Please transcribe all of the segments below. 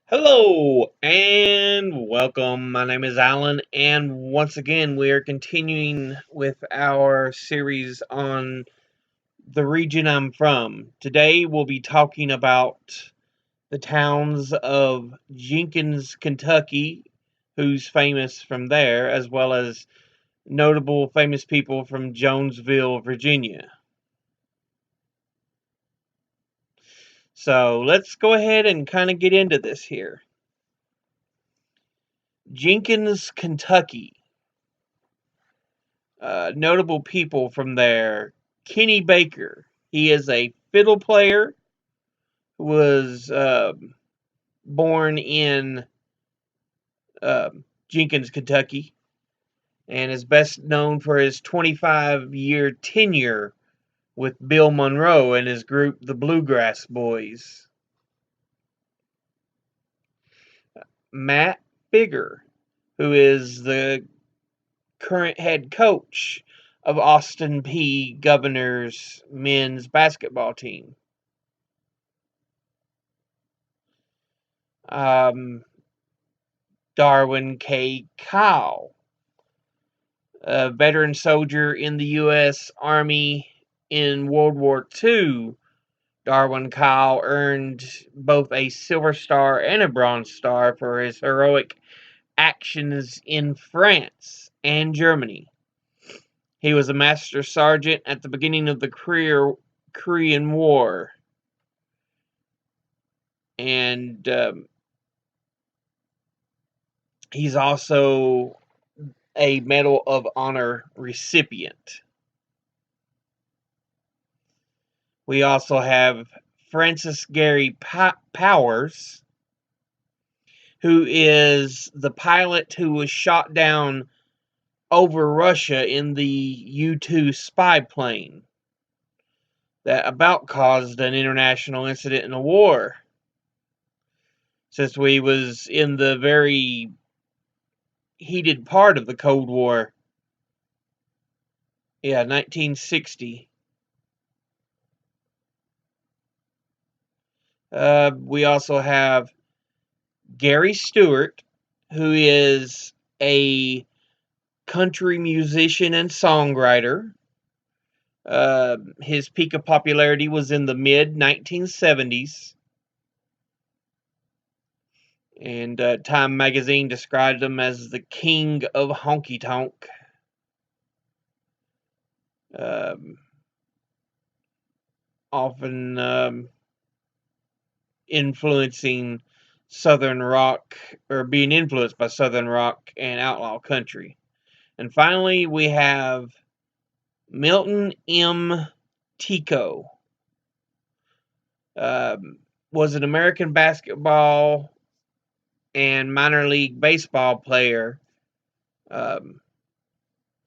Hello and welcome. My name is Alan, and once again, we are continuing with our series on the region I'm from. Today, we'll be talking about the towns of Jenkins, Kentucky, who's famous from there, as well as notable famous people from Jonesville, Virginia. So, let's go ahead and kind of get into this here. Jenkins, Kentucky. Notable people from there. Kenny Baker. He is a fiddle player who was born in Jenkins, Kentucky, and is best known for his 25-year tenure with Bill Monroe and his group, the Bluegrass Boys. Matt Figger, who is the current head coach of Austin Peay Governors men's basketball team. Um, Darwin K. Kyle, a veteran soldier in the U.S. Army in World War II. Darwin Kyle earned both a Silver Star and a Bronze Star for his heroic actions in France and Germany. He was a Master Sergeant at the beginning of the Korean War. And he's also a Medal of Honor recipient. We also have Francis Gary Powers, who is the pilot who was shot down over Russia in the U-2 spy plane that about caused an international incident in a war, since we was in the very heated part of the Cold War. Yeah, 1960. We also have Gary Stewart, who is a country musician and songwriter. His peak of popularity was in the mid 1970s, and Time magazine described him as the king of honky tonk. Um, Often influencing Southern rock, or being influenced by Southern rock and outlaw country. And finally, we have Milton M. Tico. Was an American basketball and minor league baseball player. Um,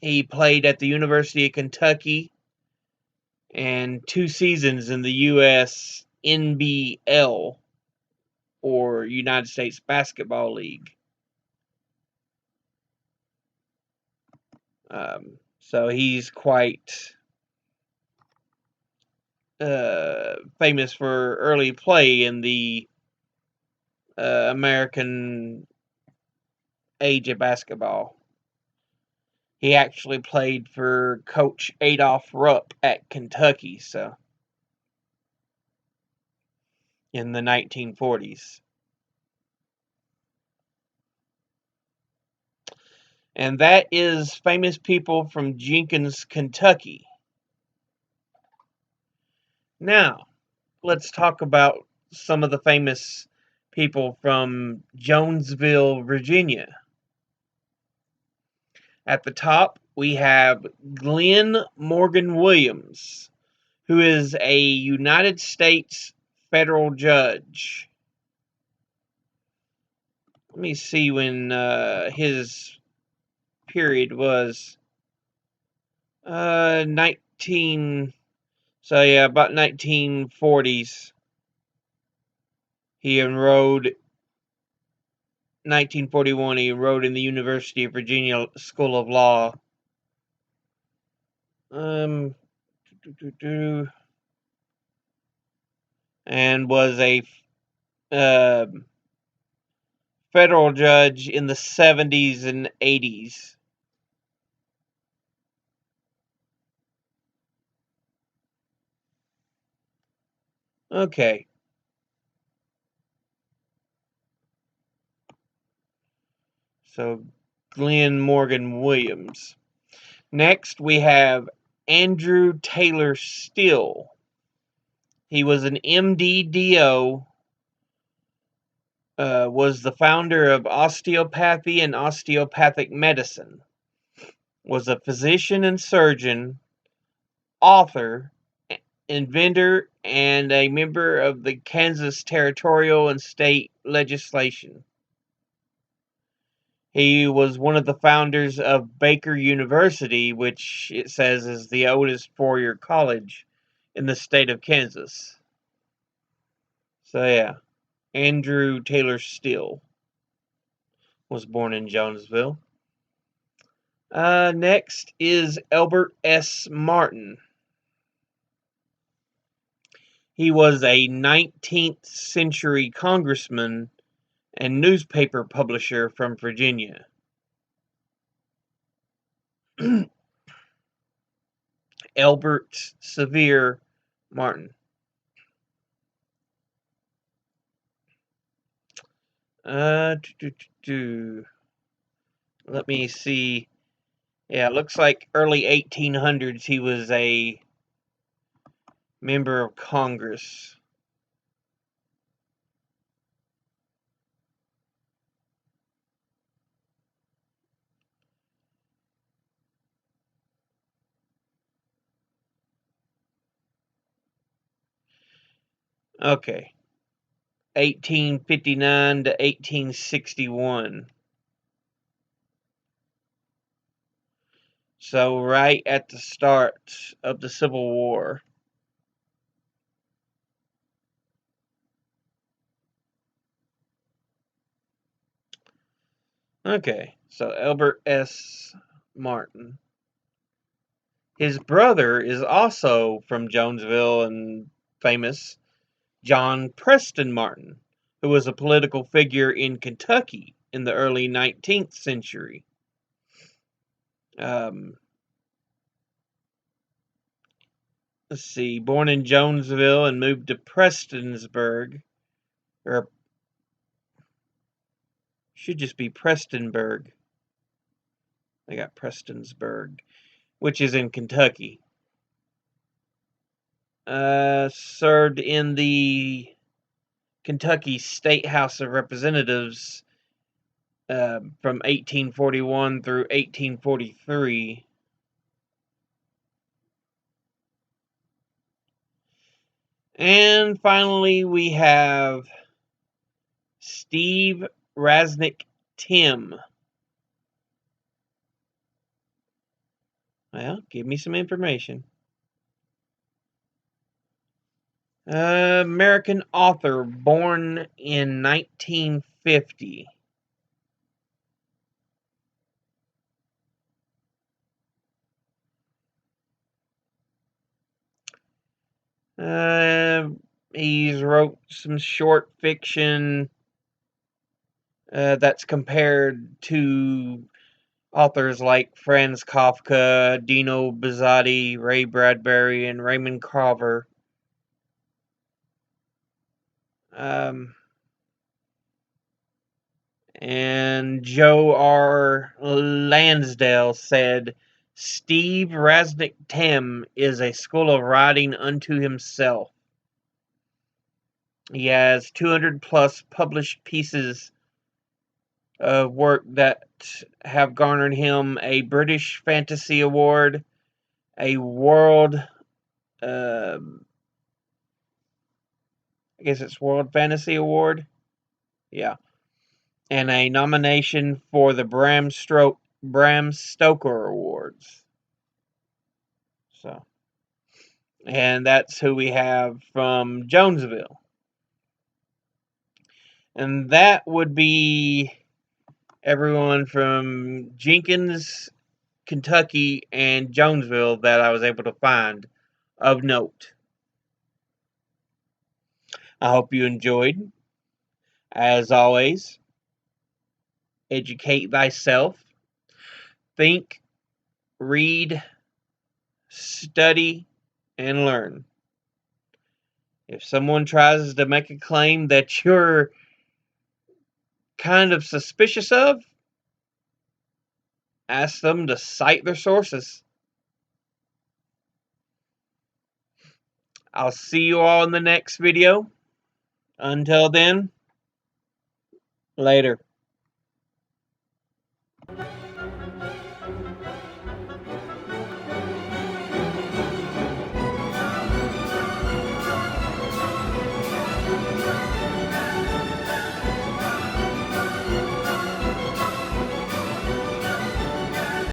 he played at the University of Kentucky and 2 seasons in the U.S. NBL, or United States Basketball League. So he's quite famous for early play in the American age of basketball. He actually played for Coach Adolph Rupp at Kentucky, so in the 1940s. And that is famous people from Jenkins, Kentucky. Now, let's talk about some of the famous people from Jonesville, Virginia. At the top, we have Glenn Morgan Williams, who is a United States federal judge. Let me see when his period was. 19. So yeah, about 1940s. He enrolled 1941. He enrolled in the University of Virginia School of Law. Um, and was a uh, federal judge in the 70s and 80s. Okay. So Glenn Morgan Williams. Next, we have Andrew Taylor Still. He was an MD-DO, was the founder of osteopathy and osteopathic medicine, was a physician and surgeon, author, inventor, and a member of the Kansas territorial and state legislation. He was one of the founders of Baker University, which it says is the oldest four-year college in the state of Kansas. So yeah, Andrew Taylor Still was born in Jonesville. Next is Albert S. Martin. He was a 19th century congressman and newspaper publisher from Virginia. Albert Sevier Martin. Let me see. Yeah, it looks like early 1800s he was a member of Congress. Okay. 1859 to 1861. So right at the start of the Civil War. Okay, so Albert S. Martin. His brother is also from Jonesville and famous, John Preston Martin, who was a political figure in Kentucky in the early 19th century. Let's see, born in Jonesville and moved to Prestonsburg, or should just be Prestonburg. They got Prestonsburg, which is in Kentucky. Served in the Kentucky State House of Representatives from 1841 through 1843. And finally, we have Steve Rasnick Tim. Well, give me some information. American author, born in 1950. He's wrote some short fiction that's compared to authors like Franz Kafka, Dino Buzzati, Ray Bradbury, and Raymond Carver. And Joe R. Lansdale said, Steve Rasnick Tim is a school of writing unto himself. He has 200 plus published pieces of work that have garnered him a British Fantasy Award, a World, I guess it's World Fantasy Award, yeah, and a nomination for the Bram Stoker Awards. So, and that's who we have from Jonesville. And that would be everyone from Jenkins, Kentucky, and Jonesville that I was able to find of note. I hope you enjoyed. As always, educate thyself. Think, read, study, and learn. If someone tries to make a claim that you're kind of suspicious of, ask them to cite their sources. I'll see you all in the next video. Until then, later.